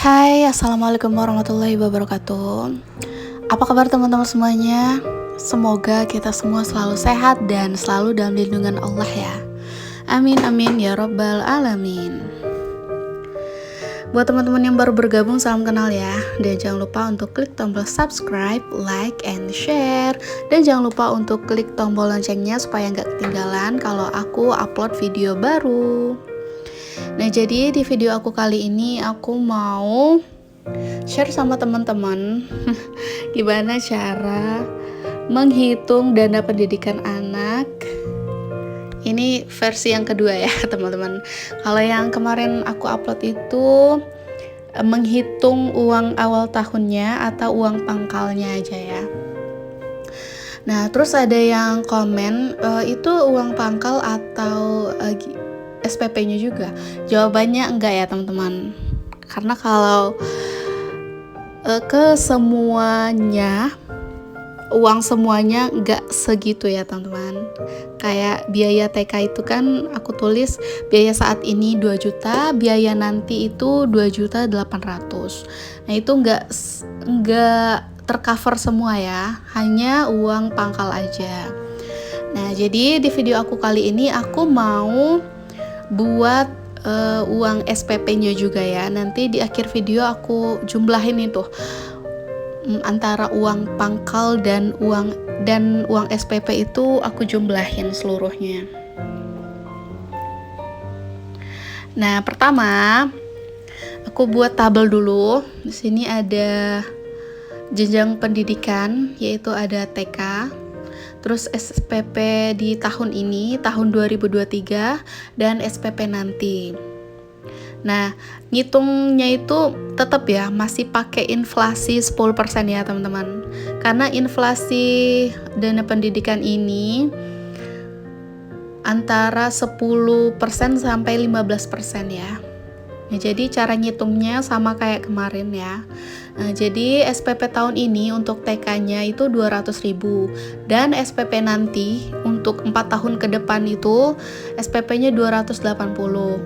Hai, assalamualaikum warahmatullahi wabarakatuh. Apa kabar teman-teman semuanya? Semoga kita semua selalu sehat dan selalu dalam lindungan Allah ya. Amin amin ya robbal alamin. Buat teman-teman yang baru bergabung, salam kenal ya. Dan jangan lupa untuk klik tombol subscribe, like, and share. Dan jangan lupa untuk klik tombol loncengnya supaya nggak ketinggalan kalau aku upload video baru. Nah, jadi di video aku kali ini aku mau share sama teman-teman gimana cara menghitung dana pendidikan anak. Ini versi yang kedua ya teman-teman. Kalau yang kemarin aku upload itu menghitung uang awal tahunnya atau uang pangkalnya aja ya. Nah, terus ada yang komen itu uang pangkal atau SPP-nya juga. Jawabannya enggak ya teman-teman. Karena kalau ke semuanya, uang semuanya enggak segitu ya teman-teman. Kayak biaya TK itu kan aku tulis biaya saat ini 2 juta, biaya nanti itu 2.800.000. Nah, itu enggak tercover semua ya, hanya uang pangkal aja. Nah, jadi di video aku kali ini aku mau buat uang SPP-nya juga ya. Nanti di akhir video aku jumlahin itu antara uang pangkal dan uang SPP itu aku jumlahin seluruhnya. Nah, pertama aku buat tabel dulu. Di sini ada jenjang pendidikan, yaitu ada TK. Terus SPP di tahun ini, tahun 2023, dan SPP nanti. Nah, ngitungnya itu tetap ya, masih pakai inflasi 10% ya teman-teman. Karena inflasi dana pendidikan ini antara 10% sampai 15% ya. Nah, jadi cara ngitungnya sama kayak kemarin ya. Nah, jadi SPP tahun ini untuk TK-nya itu 200.000 dan SPP nanti untuk 4 tahun ke depan itu SPP-nya 280.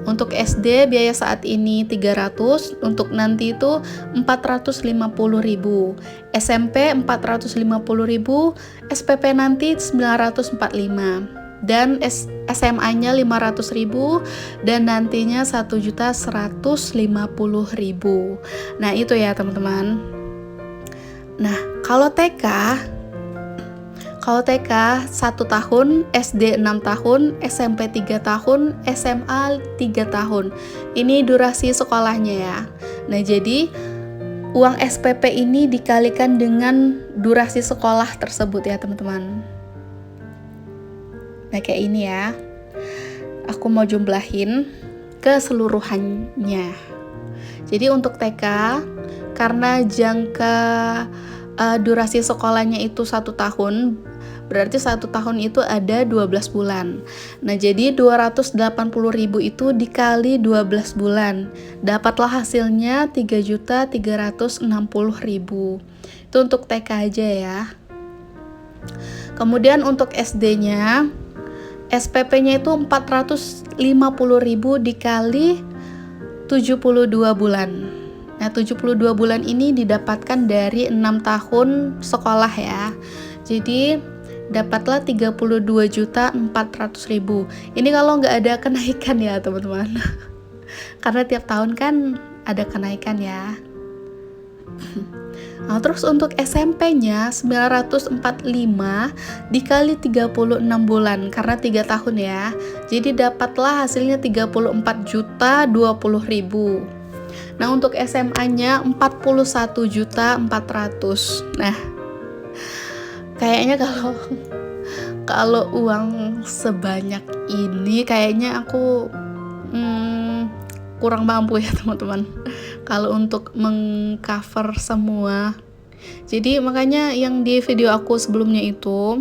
Untuk SD biaya saat ini 300, untuk nanti itu 450.000. SMP 450.000, SPP nanti 945. Dan SMA-nya 500.000 dan nantinya 1.150.000. Nah, itu ya teman-teman. Nah, kalau TK 1 tahun, SD 6 tahun, SMP 3 tahun, SMA 3 tahun. Ini durasi sekolahnya ya. Nah, jadi uang SPP ini dikalikan dengan durasi sekolah tersebut ya teman-teman. Nah, kayak ini ya. Aku mau jumlahin keseluruhannya. Jadi untuk TK, karena jangka durasi sekolahnya itu 1 tahun, berarti 1 tahun itu ada 12 bulan. Nah, jadi 280.000 itu dikali 12 bulan. Dapatlah hasilnya 3.360.000. Itu untuk TK aja ya. Kemudian untuk SD-nya, SPP-nya itu 450.000 dikali 72 bulan. Nah, 72 bulan ini didapatkan dari 6 tahun sekolah ya. Jadi dapatlah 32.400.000. Ini kalau nggak ada kenaikan ya teman-teman. Karena tiap tahun kan ada kenaikan ya. Nah, terus untuk SMP-nya 945 dikali 36 bulan karena 3 tahun ya. Jadi dapatlah hasilnya 34.020.000. Nah, untuk SMA-nya 41.400.000. Nah, kayaknya kalau uang sebanyak ini kayaknya aku kurang mampu ya teman-teman kalau untuk mengcover semua. Jadi makanya yang di video aku sebelumnya itu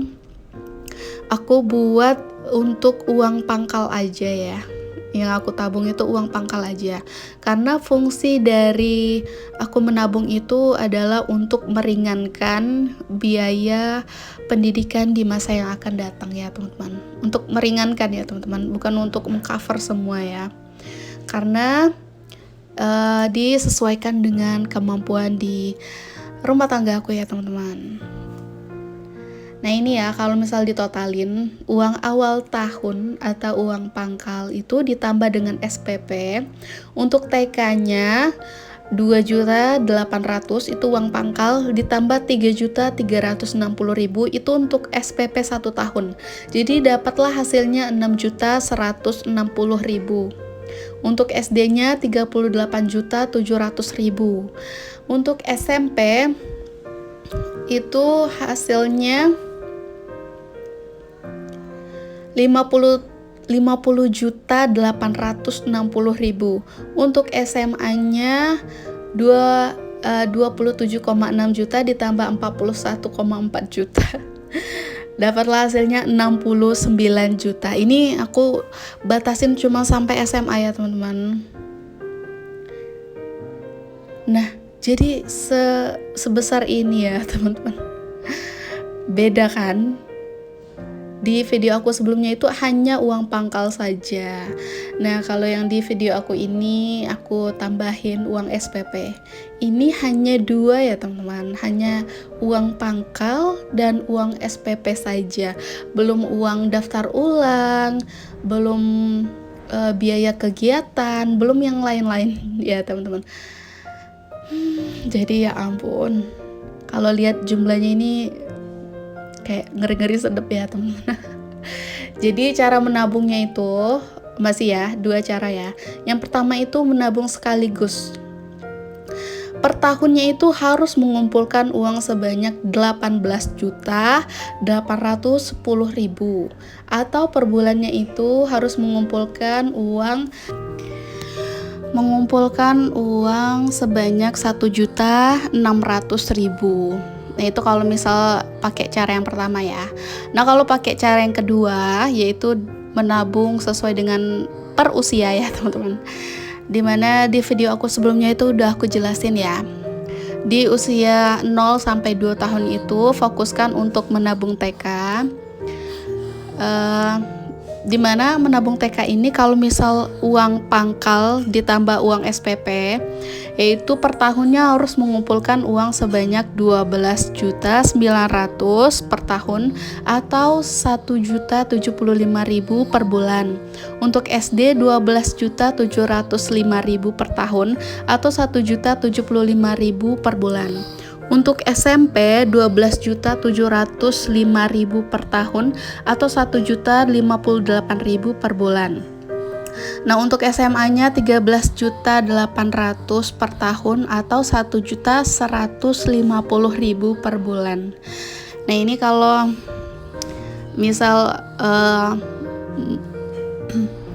aku buat untuk uang pangkal aja ya. Yang aku tabung itu uang pangkal aja. Karena fungsi dari aku menabung itu adalah untuk meringankan biaya pendidikan di masa yang akan datang ya teman-teman. Untuk meringankan ya teman-teman, bukan untuk mengcover semua ya. Karena disesuaikan dengan kemampuan di rumah tangga aku ya teman-teman. Nah ini ya, kalau misal ditotalin uang awal tahun atau uang pangkal itu ditambah dengan SPP, untuk TK-nya 2.800.000 itu uang pangkal, ditambah 3.360.000 itu untuk SPP 1 tahun. Jadi dapatlah hasilnya 6.160.000. Untuk SD-nya 38.700.000. Untuk SMP itu hasilnya 50.860.000. Untuk SMA-nya 27,6 juta ditambah 41,4 juta. Dapatlah hasilnya 69 juta. Ini aku batasin cuma sampai SMA ya teman-teman. Nah, jadi sebesar ini ya teman-teman. Beda kan? Di video aku sebelumnya itu hanya uang pangkal saja. Nah, kalau yang di video aku ini aku tambahin uang SPP. Ini hanya 2 ya teman-teman, hanya uang pangkal dan uang SPP saja. Belum uang daftar ulang, belum biaya kegiatan, belum yang lain-lain ya teman-teman. Jadi ya ampun, kalau lihat jumlahnya ini kayak ngeri-ngeri sedep ya teman-teman. Jadi cara menabungnya itu masih ya 2 cara ya. Yang pertama itu menabung sekaligus. Per tahunnya itu harus mengumpulkan uang sebanyak 18.810.000, atau per bulannya itu harus mengumpulkan uang sebanyak 1.600.000. Nah itu kalau misal pakai cara yang pertama ya. Nah kalau pakai cara yang kedua, yaitu menabung sesuai dengan per usia ya teman-teman. Dimana di video aku sebelumnya itu udah aku jelasin ya. Di usia 0 sampai 2 tahun itu fokuskan untuk menabung TK. Dimana menabung TK ini kalau misal uang pangkal ditambah uang SPP, yaitu per tahunnya harus mengumpulkan uang sebanyak 12.900.000 per tahun atau 1.075.000 per bulan. Untuk SD 12.705.000 per tahun atau 1.075.000 per bulan. Untuk SMP 12.705.000 per tahun atau 1.058.000 per bulan. Nah, untuk SMA-nya 13.800 per tahun atau 1.150.000 per bulan. Nah, ini kalau misal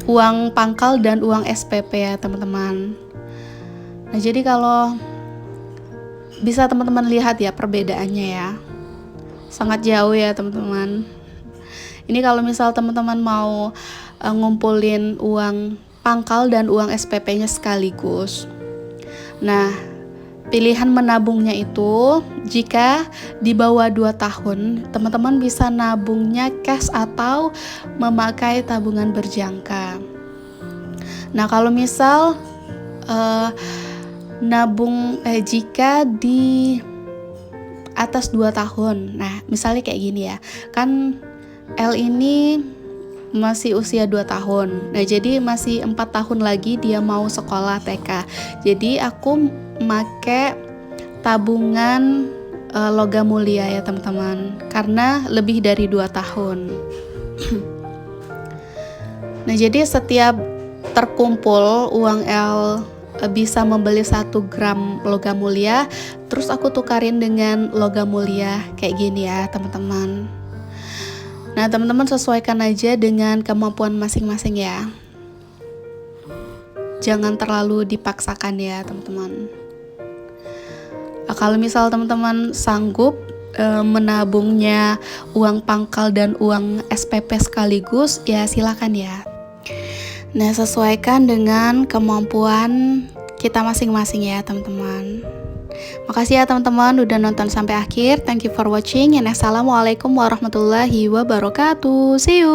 uang pangkal dan uang SPP ya, teman-teman. Nah, jadi kalau bisa teman-teman lihat ya perbedaannya ya, sangat jauh ya teman-teman. Ini kalau misal teman-teman mau ngumpulin uang pangkal dan uang SPP-nya sekaligus. Nah, pilihan menabungnya itu jika di bawah 2 tahun, teman-teman bisa nabungnya cash atau memakai tabungan berjangka. Nah, kalau misal nabung jika di atas 2 tahun. Nah, misalnya kayak gini ya. Kan L ini masih usia 2 tahun. Nah, jadi masih 4 tahun lagi dia mau sekolah TK. Jadi aku make tabungan logam mulia ya, teman-teman. Karena lebih dari 2 tahun. Nah, jadi setiap terkumpul uang L bisa membeli 1 gram logam mulia, terus aku tukarin dengan logam mulia kayak gini ya teman-teman. Nah teman-teman sesuaikan aja dengan kemampuan masing-masing ya, jangan terlalu dipaksakan ya teman-teman. Kalau misal teman-teman sanggup menabungnya uang pangkal dan uang SPP sekaligus, ya silakan ya. Nah, sesuaikan dengan kemampuan kita masing-masing ya teman-teman. Makasih ya teman-teman udah nonton sampai akhir. Thank you for watching and assalamualaikum warahmatullahi wabarakatuh. See you.